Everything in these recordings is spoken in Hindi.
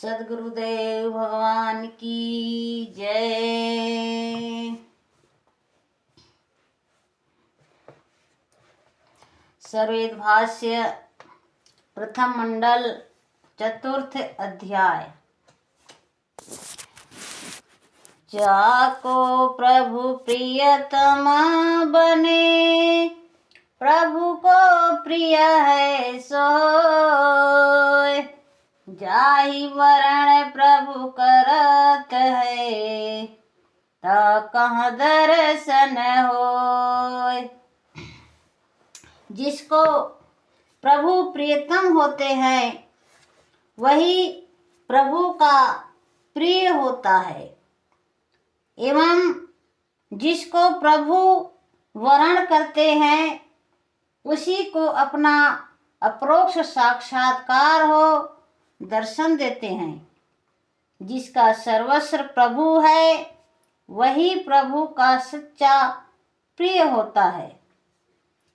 सद्गुरुदेव भगवान की जय। सर्ववेद भाष्य प्रथम मंडल चतुर्थ अध्याय। जाको प्रभु प्रियतम बने, प्रभु को प्रिय है सोय। जाहि वरण प्रभु करत है, ता कहाँ दर्शन होय। जिसको प्रभु प्रियतम होते हैं वही प्रभु का प्रिय होता है, एवं जिसको प्रभु वरण करते हैं उसी को अपना अपरोक्ष साक्षात्कार हो दर्शन देते हैं। जिसका सर्वस्व प्रभु है वही प्रभु का सच्चा प्रिय होता है।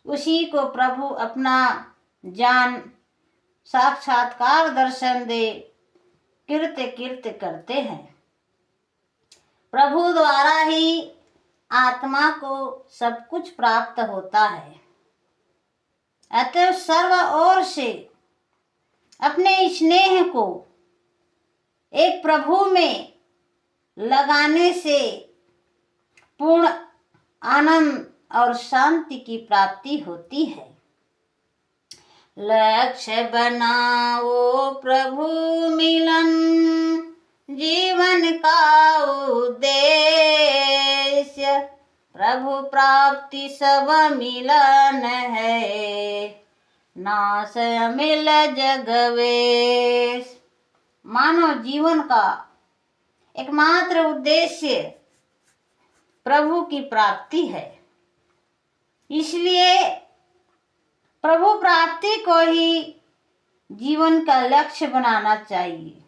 उसी को प्रभु अपना जान साक्षात्कार दर्शन दे कृत्य कृत्य करते हैं। प्रभु द्वारा ही आत्मा को सब कुछ प्राप्त होता है। अतः सर्व ओर से अपने स्नेह को एक प्रभु में लगाने से पूर्ण आनंद और शांति की प्राप्ति होती है। लक्ष्य बनाओ प्रभु मिलन, जीवन का उद्देश्य प्रभु प्राप्ति सब मिलन है, नाश मिल जगवेश। मानव जीवन का एकमात्र उद्देश्य प्रभु की प्राप्ति है, इसलिए प्रभु प्राप्ति को ही जीवन का लक्ष्य बनाना चाहिए।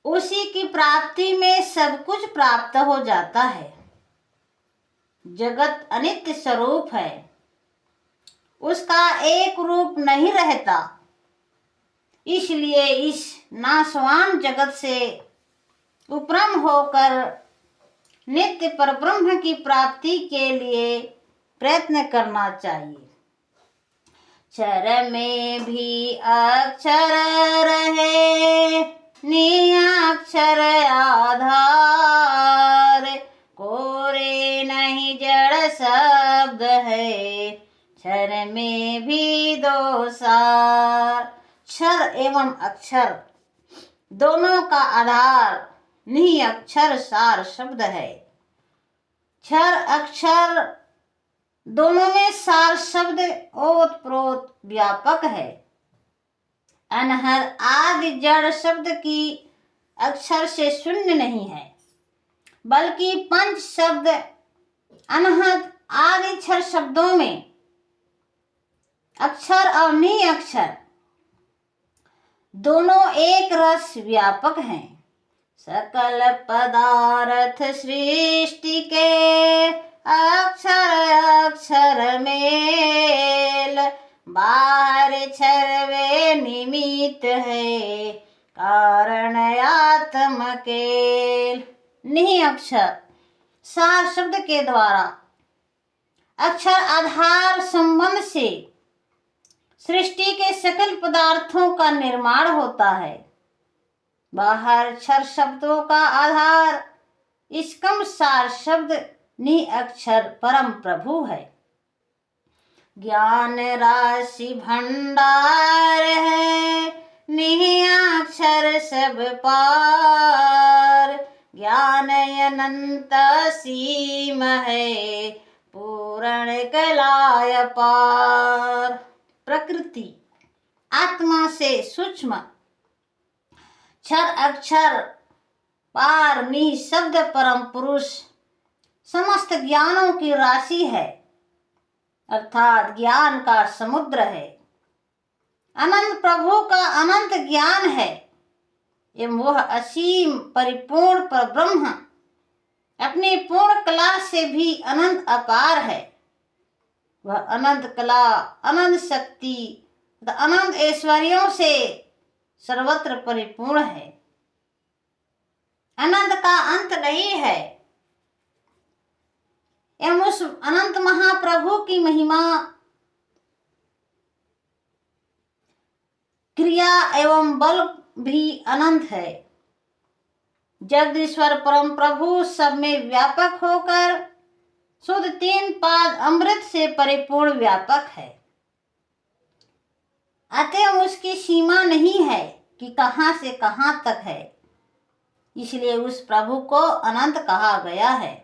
उसी की प्राप्ति में सब कुछ प्राप्त हो जाता है। जगत अनित्य स्वरूप है, उसका एक रूप नहीं रहता, इसलिए इस नाशवान जगत से उपरम होकर नित्य परब्रह्म की प्राप्ति के लिए प्रयत्न करना चाहिए। क्षर में भी अक्षर रहे, निअक्षर आधार, कोरे नहीं जड़ शब्द है, क्षर में भी दो सार। क्षर एवं अक्षर दोनों का आधार निअक्षर सार शब्द है। क्षर अक्षर दोनों में सार शब्द ओतप्रोत व्यापक है। अनहर आदि जड़ शब्द की अक्षर से शून्य नहीं है, बल्कि पंच शब्द अनहद आदि क्षर शब्दों में अक्षर और निअक्षर दोनों एक रस व्यापक हैं। सकल पदार्थ सृष्टि के अक्षर अक्षर मेल, बाहर छर्वे निमित्त है, कारण आत्म केल। नहीं अक्षर सार शब्द के द्वारा अक्षर आधार संबंध से सृष्टि के सकल पदार्थों का निर्माण होता है। बाहर क्षर शब्दों का आधार इसकम सार शब्द निअक्षर परम प्रभु है। ज्ञान राशि भंडार है, निअक्षर सब पार, ज्ञान अनंत सीम है, पूर्ण कलाय पार। प्रकृति आत्मा से सूक्ष्म, क्षर अक्षर पार निशब्द परम पुरुष समस्त ज्ञानों की राशि है, अर्थात ज्ञान का समुद्र है। अनंत प्रभु का अनंत ज्ञान है एवं वह असीम परिपूर्ण परब्रह्म अपनी पूर्ण कला से भी अनंत अपार है। वह अनंत कला, अनंत शक्ति, अनंत ऐश्वर्यों से सर्वत्र परिपूर्ण है। अनंत का अंत नहीं है। एवं उस अनंत महाप्रभु की महिमा, क्रिया एवं बल भी अनंत है। जगदीश्वर परम प्रभु सब में व्यापक होकर शुद्ध तीन पाद अमृत से परिपूर्ण व्यापक है। अतः उसकी सीमा नहीं है कि कहां से कहां तक है, इसलिए उस प्रभु को अनंत कहा गया है।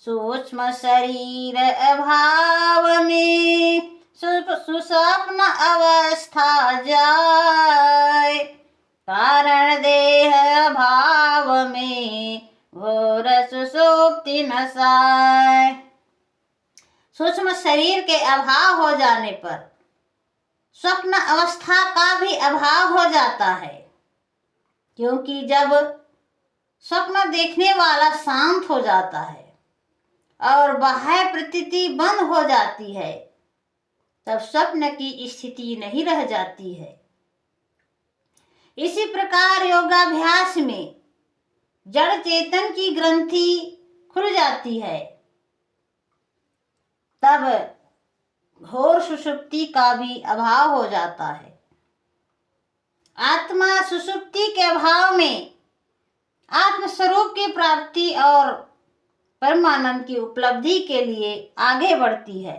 सूक्ष्म शरीर अभाव में सुस्वप्न अवस्था जाय, कारण देह भाव में घोर सुषुप्ति नसाय। सूक्ष्म शरीर के अभाव हो जाने पर स्वप्न अवस्था का भी अभाव हो जाता है, क्योंकि जब स्वप्न देखने वाला शांत हो जाता है और बाह्य प्रतीति बंद हो जाती है, तब स्वप्न की स्थिति नहीं रह जाती है। इसी प्रकार योगाभ्यास में जड़ चेतन की ग्रंथि खुल जाती है, तब घोर सुषुप्ति का भी अभाव हो जाता है। आत्मा सुषुप्ति के अभाव में आत्मस्वरूप की प्राप्ति और परमानंद की उपलब्धि के लिए आगे बढ़ती है।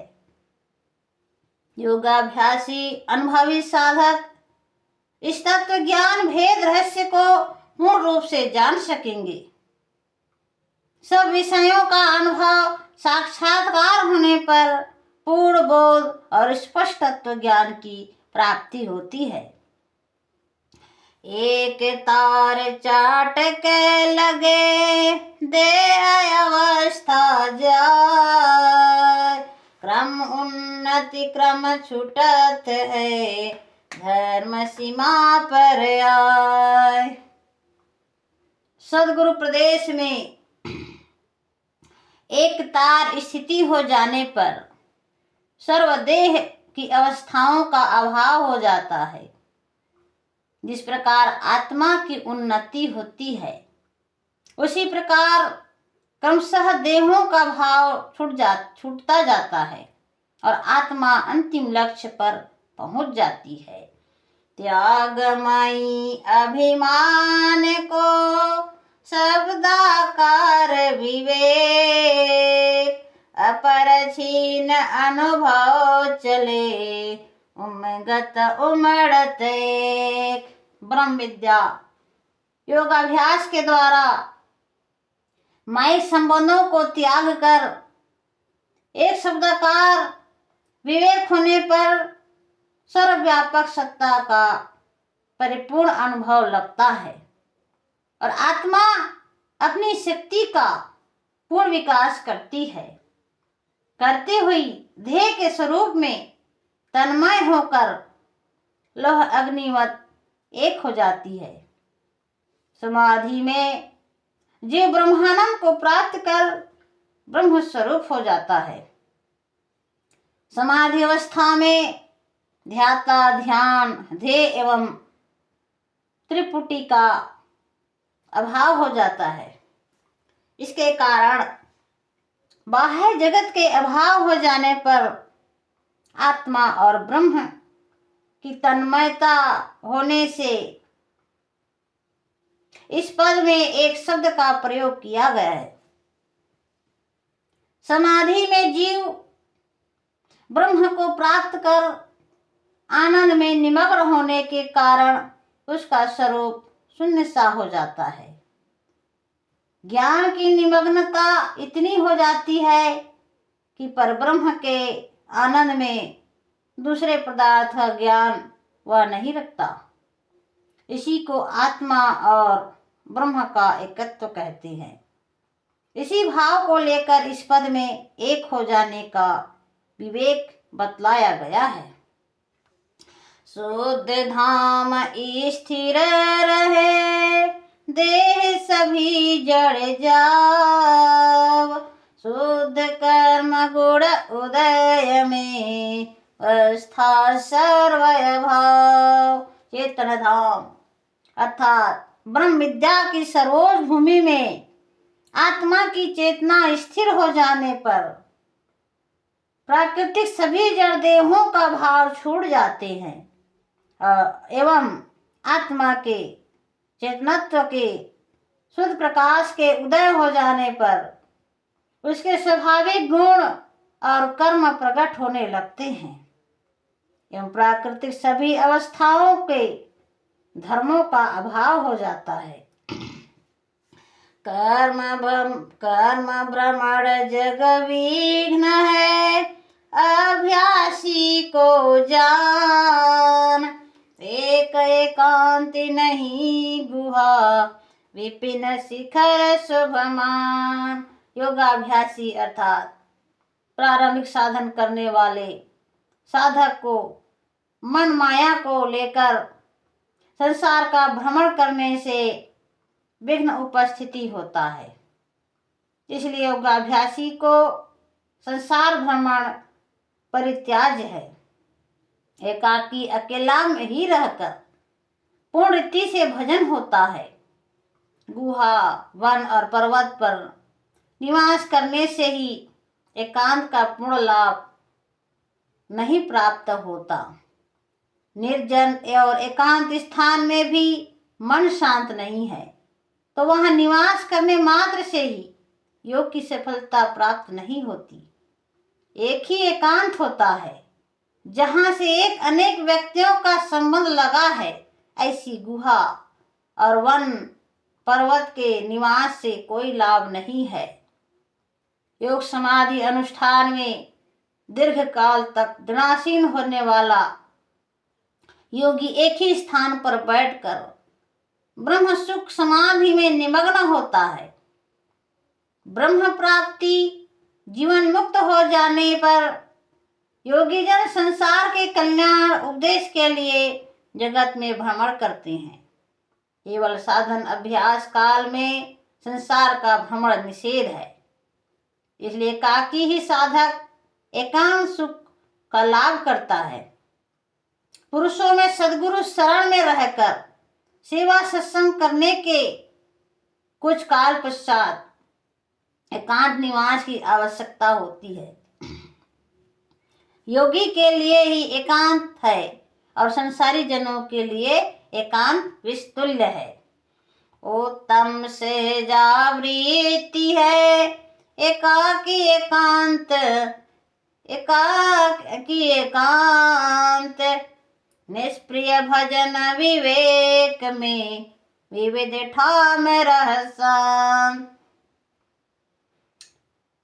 योगाभ्यासी अनुभवी साधक इस तत्व ज्ञान भेद रहस्य को पूर्ण रूप से जान सकेंगे। सब विषयों का अनुभव साक्षात्कार होने पर पूर्ण बोध और स्पष्ट तत्व ज्ञान की प्राप्ति होती है। एक तार चाट के लगे दे अवस्था जाय, क्रम उन्नति क्रम छूटत है, धर्म सीमा पर आय। सदगुरु प्रदेश में एक तार स्थिति हो जाने पर सर्वदेह की अवस्थाओं का अभाव हो जाता है। जिस प्रकार आत्मा की उन्नति होती है, उसी प्रकार क्रमशः देहों का भाव छूटता जाता है और आत्मा अंतिम लक्ष्य पर पहुंच जाती है। त्यागमयी अभिमान को शब्दाकार विवेक, अपर छीन अनुभव चले, उमगत उमड़त ब्रह्म विद्या योगाभ्यास के द्वारा माई संबंधों को त्याग कर एक शब्दाकार विवेक होने पर सर्वव्यापक सत्ता का परिपूर्ण अनुभव लगता है और आत्मा अपनी शक्ति का पूर्ण विकास करती है। करती हुई ध्येय के स्वरूप में तन्मय होकर लौह अग्निवत एक हो जाती है। समाधि में जीव ब्रह्मानंद को प्राप्त कर ब्रह्म स्वरूप हो जाता है। समाधि अवस्था में ध्याता ध्यान ध्येय एवं त्रिपुटी का अभाव हो जाता है। इसके कारण बाह्य जगत के अभाव हो जाने पर आत्मा और ब्रह्म की तन्मयता होने से इस पद में एक शब्द का प्रयोग किया गया है। समाधि में जीव ब्रह्म को प्राप्त कर आनंद में निमग्न होने के कारण उसका स्वरूप शून्य सा हो जाता है। ज्ञान की निमग्नता इतनी हो जाती है कि परब्रह्म के आनंद में दूसरे पदार्थ का ज्ञान वह नहीं रखता। इसी को आत्मा और ब्रह्म का एकत्व कहते हैं। इसी भाव को लेकर इस पद में एक हो जाने का विवेक बतलाया गया है। शुद्ध धाम स्थिर रहे, देह सभी जड़ जाव, शुद्ध कर्म गुण उदय में अवस्था सर्वय भाव। चेतन धाम अर्थात ब्रह्म विद्या की सरोज भूमि में आत्मा की चेतना स्थिर हो जाने पर प्राकृतिक सभी जड़ देहों का भाव छूट जाते हैं एवं आत्मा के चेतनत्व के शुद्ध प्रकाश के उदय हो जाने पर उसके स्वाभाविक गुण और कर्म प्रकट होने लगते हैं एवं प्राकृतिक सभी अवस्थाओं के धर्मों का अभाव हो जाता है। कर्म भ्रमण जग विघ्न है, अभ्यासी को जान। एक एकांति नहीं गुहा, विपिन शिखर शुभमान। योगाभ्यासी अर्थात प्रारंभिक साधन करने वाले साधक को मन माया को लेकर संसार का भ्रमण करने से विघ्न उपस्थिति होता है। इसलिए योगाभ्यासी को संसार भ्रमण परित्याज्य है। एकाकी अकेला में ही रहकर पूर्ण रीति से भजन होता है। गुहा, वन और पर्वत पर निवास करने से ही एकांत का पूर्ण लाभ नहीं प्राप्त होता। निर्जन और एकांत स्थान में भी मन शांत नहीं है तो वहां निवास करने मात्र से ही योग की सफलता प्राप्त नहीं होती। एक ही एकांत होता है जहां से एक अनेक व्यक्तियों का संबंध लगा है। ऐसी गुहा और वन पर्वत के निवास से कोई लाभ नहीं है। योग समाधि अनुष्ठान में दीर्घ काल तक दृढ़ासीन होने वाला योगी एक ही स्थान पर बैठकर ब्रह्म सुख समाधि में निमग्न होता है। ब्रह्म प्राप्ति जीवन मुक्त हो जाने पर योगी जन संसार के कल्याण उपदेश के लिए जगत में भ्रमण करते हैं। केवल साधन अभ्यास काल में संसार का भ्रमण निषेध है। इसलिए एकाकी ही साधक एकांत सुख का लाभ करता है। पुरुषों में सद्गुरु शरण में रहकर सेवा सत्संग करने के कुछ काल पश्चात एकांत निवास की आवश्यकता होती है। योगी के लिए ही एकांत है और संसारी जनों के लिए एकांत विस्तुल्य है। उत्तम से जावृत्ति है एकाकी एकांत, एकाकी एकांत। निष्प्रिय भजन विवेक में विविध ठाम रहसान।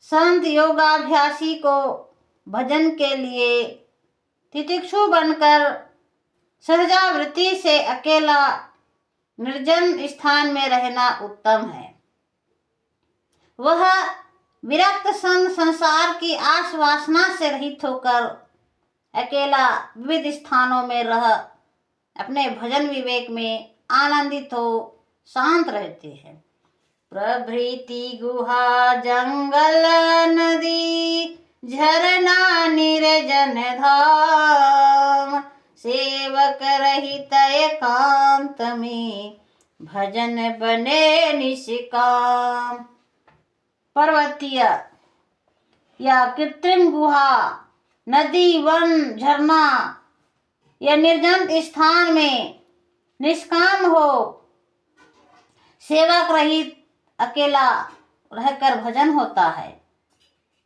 संत योगाभ्यासी को भजन के लिए तितिक्षु बनकर सहजावृत्ति से अकेला निर्जन स्थान में रहना उत्तम है। वह विरक्त संसार की आस वासना से रहित होकर अकेला विविध स्थानों में रह अपने भजन विवेक में आनंदित हो शांत रहते हैं। प्रभृति गुहा जंगल नदी, झरना निर्जन धाम। सेवक रहित एकांत में भजन बने निष्काम। पर्वतीय या कृत्रिम गुहा, नदी, वन, झरना या निर्जन स्थान में निष्काम हो सेवक रहित अकेला रहकर भजन होता है।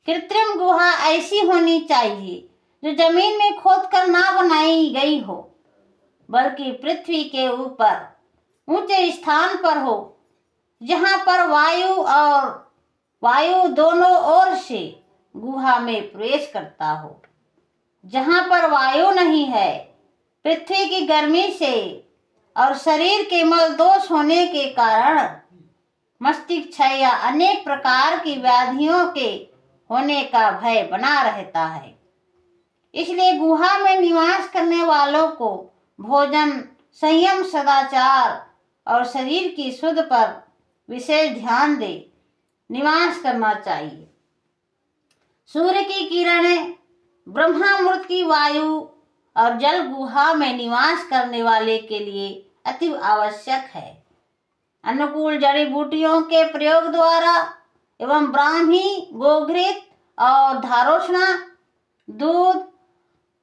कृत्रिम गुहा ऐसी होनी चाहिए जो जमीन में खोदकर ना बनाई गई हो, बल्कि पृथ्वी के ऊपर ऊंचे स्थान पर हो, जहां पर वायु दोनों ओर से गुहा में प्रवेश करता हो। जहां पर वायु नहीं है, पृथ्वी की गर्मी से और शरीर के मल दोष होने के कारण मस्तिष्क क्षय या अनेक प्रकार की व्याधियों के होने का भय बना रहता है। इसलिए गुहा में निवास करने वालों को भोजन, संयम, सदाचार और शरीर की शुद्ध पर विशेष ध्यान दे निवास करना चाहिए। सूर्य की किरणें, ब्रह्मामृत की वायु और जल गुहा में निवास करने वाले के लिए अति आवश्यक है। अनुकूल जड़ी बूटियों के प्रयोग द्वारा एवं ब्राह्मी, गोघृत और धारोष्णा, दूध,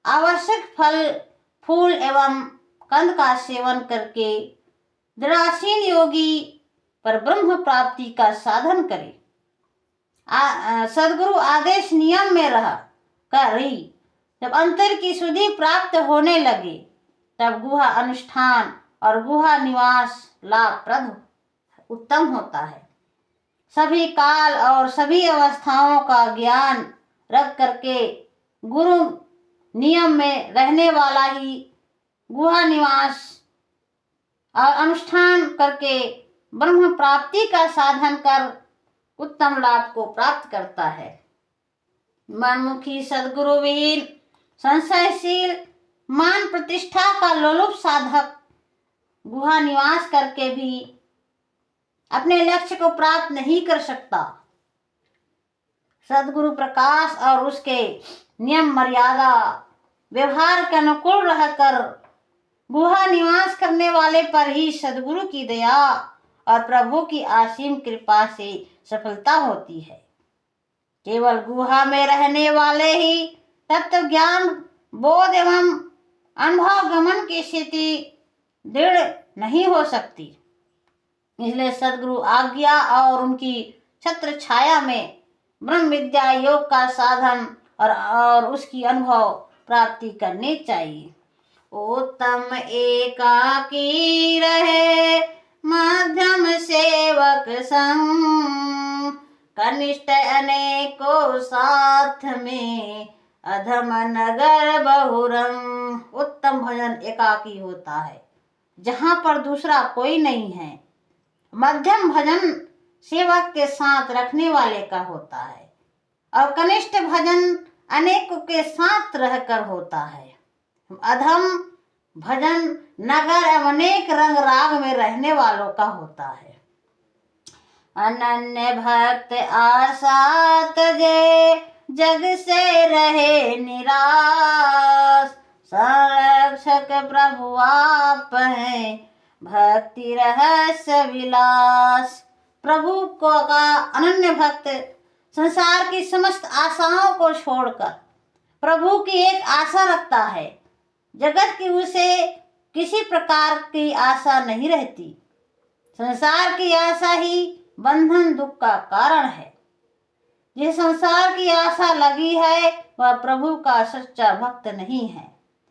आवश्यक फल, फूल एवं कंद का सेवन करके दृढ़ासीन योगी पर ब्रह्म प्राप्ति का साधन करे। सदगुरु आदेश नियम में रह करी जब अंतर की शुद्धि प्राप्त होने लगे तब गुहा अनुष्ठान और गुहा निवास लाभप्रद उत्तम होता है। सभी काल और सभी अवस्थाओं का ज्ञान रख करके गुरु नियम में रहने वाला ही गुहा निवास और अनुष्ठान करके ब्रह्म प्राप्ति का साधन कर उत्तम लाभ को प्राप्त करता है। मनमुखी, सदगुरु विहीन, संशयशील, मान प्रतिष्ठा का लोलुप साधक गुहा निवास करके भी अपने लक्ष्य को प्राप्त नहीं कर सकता। सदगुरु प्रकाश और उसके नियम मर्यादा व्यवहार के अनुकूल रहकर गुहा निवास करने वाले पर ही सदगुरु की दया और प्रभु की असीम कृपा से सफलता होती है। केवल गुहा में रहने वाले ही तत्व ज्ञान, बोध एवं अनुभव गमन की स्थिति दृढ़ नहीं हो सकती। इसलिए सदगुरु आज्ञा और उनकी छत्र छाया में ब्रह्म विद्या योग का साधन और उसकी अनुभव प्राप्ति करनी चाहिए। उत्तम एकाकी रहे मध्यम सेवक संग, कनिष्ठ अनेकों साथ में अधम नगर बहुरंग। उत्तम भजन एकाकी होता है जहाँ पर दूसरा कोई नहीं है। मध्यम भजन सेवक के साथ रखने वाले का होता है और कनिष्ठ भजन अनेकों के साथ रहकर होता है। अधम भजन नगर एवं अनेक रंग राग में रहने वालों का होता है। अनन्य भक्त आशा तजे जग से रहे निराश, संरक्षक प्रभु आप हैं भक्ति रहस्य विलास। प्रभु को का अनन्य भक्त संसार की समस्त आशाओं को छोड़कर प्रभु की एक आशा रखता है। जगत की उसे किसी प्रकार की आशा नहीं रहती। संसार की आशा ही बंधन दुख का कारण है। जिस संसार की आशा लगी है वह प्रभु का सच्चा भक्त नहीं है,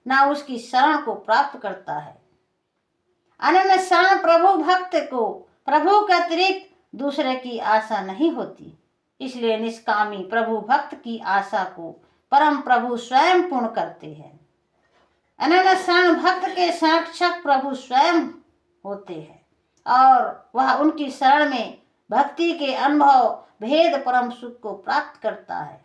ना उसकी शरण को प्राप्त करता है। अनन्य शरण प्रभु भक्त को प्रभु के अतिरिक्त दूसरे की आशा नहीं होती। इसलिए निष्कामी प्रभु भक्त की आशा को परम प्रभु स्वयं पूर्ण करते हैं। अनन्य शरण भक्त के संरक्षक प्रभु स्वयं होते हैं और वह उनकी शरण में भक्ति के अनुभव भेद परम सुख को प्राप्त करता है।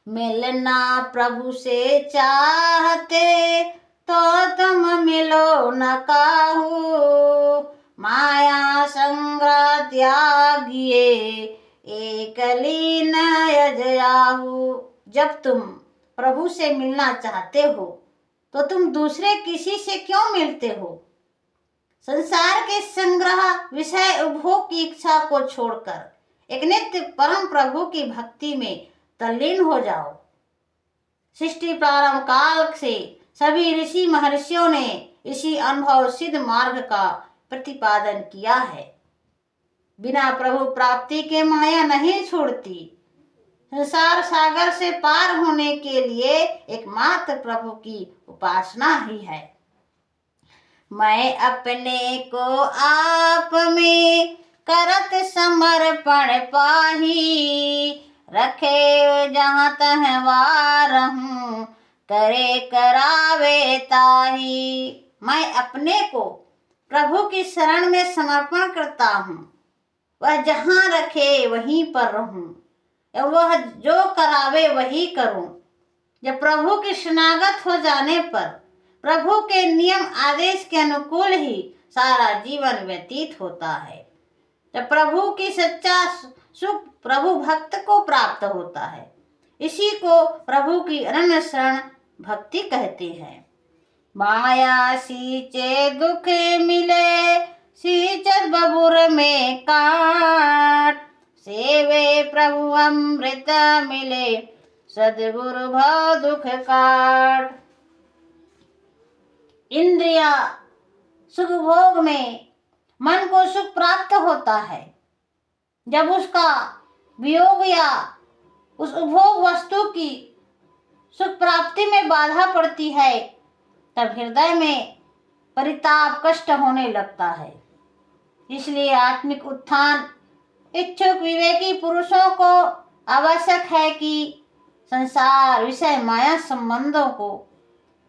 मिलना प्रभु से चाहते तो तुम मिलो न काहू, माया संग्रह त्यागिए एक लीन यजयाहू। जब तुम प्रभु से मिलना चाहते हो तो तुम दूसरे किसी से क्यों मिलते हो? संसार के संग्रह विषय उपभोग की इच्छा को छोड़कर एक नित्य परम प्रभु की भक्ति में तल्लीन हो जाओ। सृष्टि प्रारंभ काल से सभी ऋषि महर्षियों ने इसी अनुभव सिद्ध मार्ग का प्रतिपादन किया है। बिना प्रभु प्राप्ति के माया नहीं छोड़ती। संसार सागर से पार होने के लिए एकमात्र प्रभु की उपासना ही है। मैं अपने को आप में करत समर्पण पाही, रखे जहाँ तह वारहूं करे करावे ताही। मैं अपने को प्रभु की शरण में समर्पण करता हूँ। वह जहाँ रखे वहीं पर रहूं, वह जो करावे वही करूं। जब प्रभु की शरणागत हो जाने पर प्रभु के नियम आदेश के अनुकूल ही सारा जीवन व्यतीत होता है। जब प्रभु की सच्चा सुख प्रभु भक्त को प्राप्त होता है। इसी को प्रभु की अनन्य शरण भक्ति कहते हैं। माया सींचे दुख मिले, सींचत बबुर में काट, सेवे प्रभु अमृत मिले, सद्गुरु भव दुख काट। इंद्रिया सुख भोग में मन को सुख प्राप्त होता है। जब उसका वियोग या उस उपभोग वस्तु की सुख प्राप्ति में बाधा पड़ती है, तब हृदय में परिताप कष्ट होने लगता है। इसलिए आत्मिक उत्थान इच्छुक विवेकी पुरुषों को आवश्यक है कि संसार विषय माया संबंधों को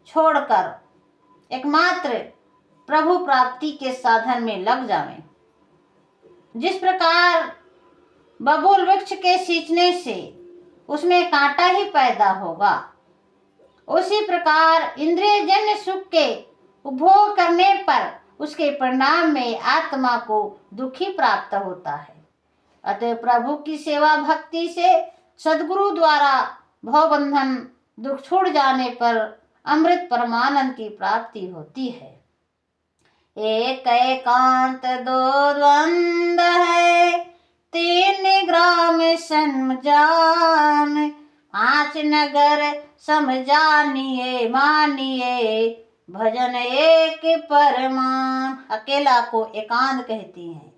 छोड़कर एकमात्र प्रभु प्राप्ति के साधन में लग जावें। जिस प्रकार बबूल वृक्ष के सींचने से उसमें कांटा ही पैदा होगा, उसी प्रकार इंद्रिय जन्य सुख के उपभोग करने पर उसके परिणाम में आत्मा को दुखी प्राप्त होता है। अतः प्रभु की सेवा भक्ति से सद्गुरु द्वारा भवबंधन दुख छूट जाने पर अमृत परमानंद की प्राप्ति होती है। एक एकांत दो द्वंद है, तीन ग्राम समझान, पांच नगर समझानिए मानिए, भजन एक परमान। अकेला को एकांत कहते हैं।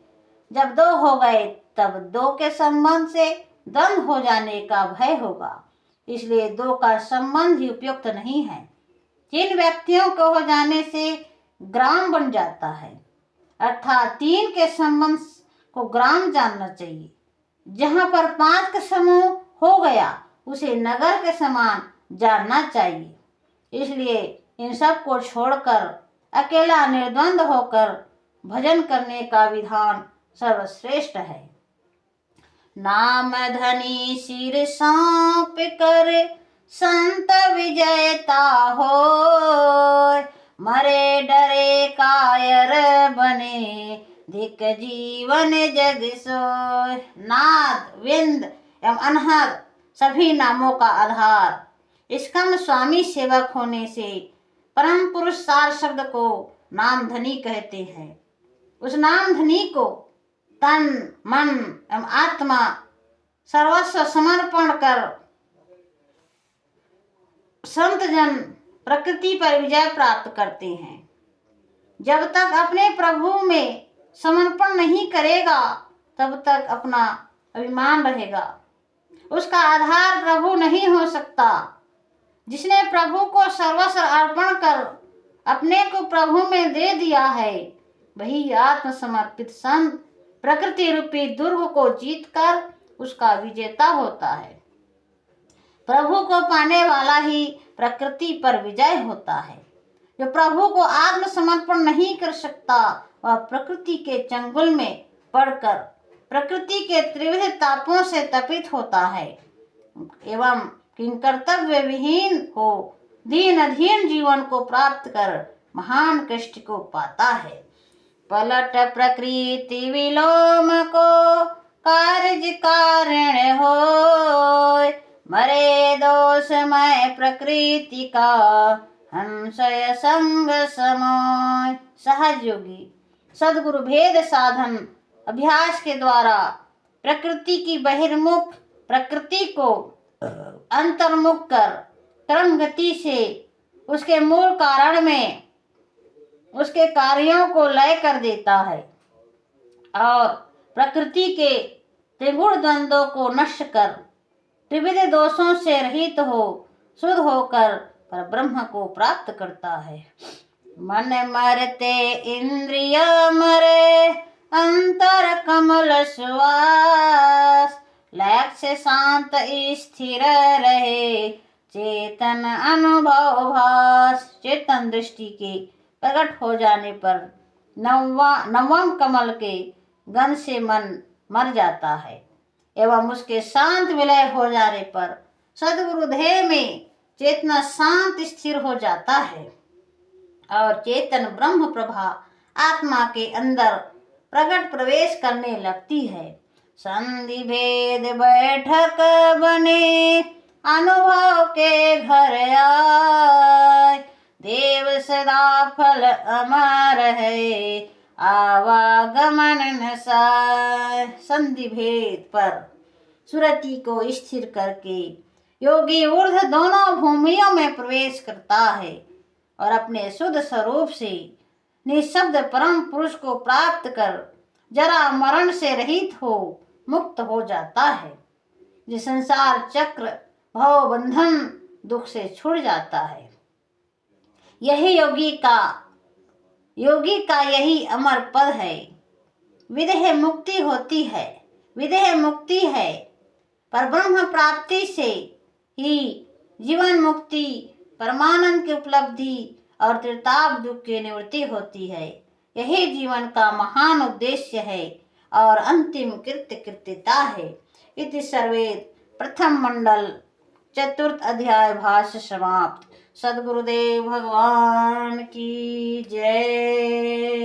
जब दो हो गए तब दो के संबंध से द्वंद हो जाने का भय होगा, इसलिए दो का संबंध ही उपयुक्त नहीं है। तीन व्यक्तियों को हो जाने से ग्राम बन जाता है, अर्थात तीन के संबंध को ग्राम जानना चाहिए। जहाँ पर पांच का समूह हो गया उसे नगर के समान जानना चाहिए। इसलिए इन सब को छोड़कर अकेला निर्द्वंद होकर भजन करने का विधान सर्वश्रेष्ठ है। नाम धनी सिर सौंप कर संत विजयता होय, मरे डरे कायर बने, धिक जीवन जग सोय। नाद, विंद एवं अनहद सभी नामों का आधार, इसका स्वामी सेवक होने से परम पुरुष सार शब्द को नाम धनी कहते हैं। उस नाम धनी को तन मन एवं आत्मा सर्वस्व समर्पण कर संत जन प्रकृति पर विजय प्राप्त करते हैं। जब तक अपने प्रभु में समर्पण नहीं करेगा तब तक अपना अभिमान रहेगा। उसका आधार प्रभु नहीं हो सकता। जिसने प्रभु को सर्वस्व अर्पण कर अपने को प्रभु में दे दिया है, वही आत्मसमर्पित संत प्रकृति रूपी दुर्ग को जीतकर उसका विजेता होता है। प्रभु को पाने वाला ही प्रकृति पर विजय होता है। जो प्रभु को आत्मसमर्पण नहीं कर सकता वह प्रकृति के चंगुल में पड़कर प्रकृति के त्रिविध तापों से तपित होता है एवं किंकर्तव्य विहीन हो दीन अधीन जीवन को प्राप्त कर महान कष्ट को पाता है। पलट प्रकृति विलोम को कार्य कारण होय, मरे दोषमय प्रकृति का हंसय संग समोय। सहज योगी सद्गुरु भेद साधन अभ्यास के द्वारा प्रकृति की बहिर्मुख प्रकृति को अंतर्मुख कर क्रम गति से उसके मूल कारण में उसके कार्यों को लय कर देता है और प्रकृति के त्रिगुण द्वंद्वों को नष्ट कर त्रिविध दोषों से रहित हो शुद्ध होकर पर ब्रह्म को प्राप्त करता है। मन मरते इंद्रिय मरे, अंतर कमल श्वास, लक्ष्य शांत स्थिर रहे, चेतन अनुभव भास। चेतन दृष्टि के प्रकट हो जाने पर नवम कमल के गंध से मन मर जाता है एवं उसके शांत विलय हो जाने पर सद्गुरु ध्येय में चेतना शांत स्थिर हो जाता है और चेतन ब्रह्म प्रभा आत्मा के अंदर प्रकट प्रवेश करने लगती है। संधि भेद बैठक बने, अनुभव के घर आए। देव सदा फल अमर है, आवागमन न साय। संधि भेद पर सुरति को स्थिर करके योगी ऊर्ध्व दोनों भूमियों में प्रवेश करता है और अपने शुद्ध स्वरूप से निःशब्द परम पुरुष को प्राप्त कर जरा मरण से रहित हो मुक्त हो जाता है। जिस संसार चक्र भव बंधन दुख से छुड़ जाता है। यही योगी का यही अमर पद है। विदेह मुक्ति होती है, विदेह मुक्ति है, पर ब्रह्म प्राप्ति से ही जीवन मुक्ति, परमानंद की उपलब्धि और त्रिताप दुख की निवृत्ति होती है। यही जीवन का महान उद्देश्य है और अंतिम कृत्यता है। इति सर्वेद प्रथम मंडल चतुर्थ अध्याय भाष्य समाप्त। सद्गुरुदेव भगवान की जय।